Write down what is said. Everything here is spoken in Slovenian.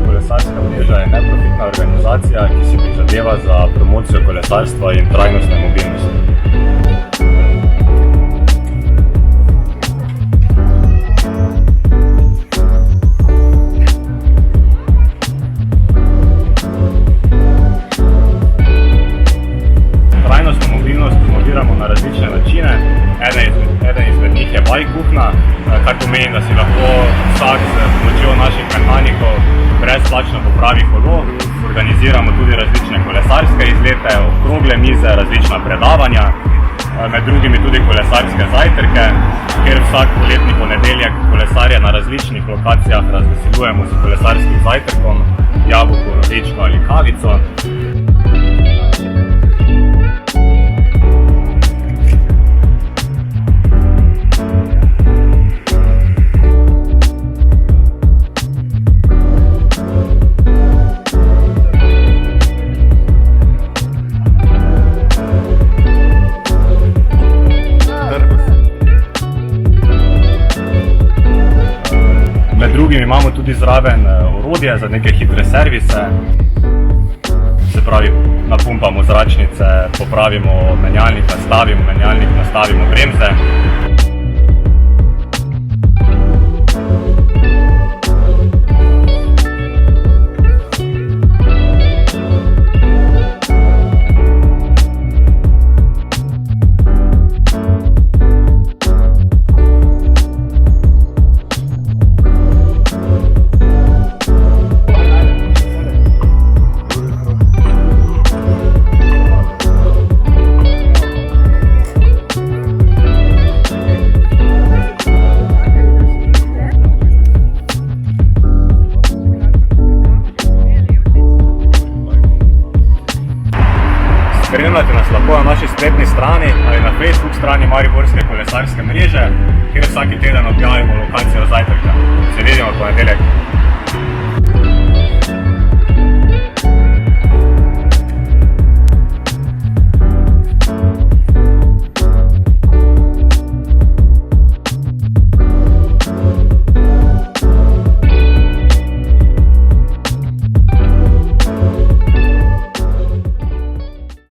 kolesarska mreža je neprofitna organizacija, ki si prizadeva za promocijo kolesarstva in trajnostne mobilnosti. Trajnostno mobilnost promoviramo na različne načine. Eden izmed njih je bike kuhinja, kar pomeni, da si lahko vsak s pomočjo naših mehanikov brezplačno popravi kolo. Organiziramo tudi različne kolesarske izlete, okrogle mize, različna predavanja, med drugimi tudi kolesarske zajtrke, kjer vsak poletni ponedeljek kolesarje na različnih lokacijah razveseljujemo s kolesarskim zajtrkom, jabolko, rožičko ali kavico. Med drugim imamo tudi zraven orodje za neke hitre servise, se pravi napumpamo zračnice, popravimo menjalnik, nastavimo bremze. Spremljate nas lahko na naši spletni strani ali na Facebook strani Mariborske kolesarske mreže, kjer vsaki teden objavimo lokacijo zajtrka. Se vidimo v ponedeljek.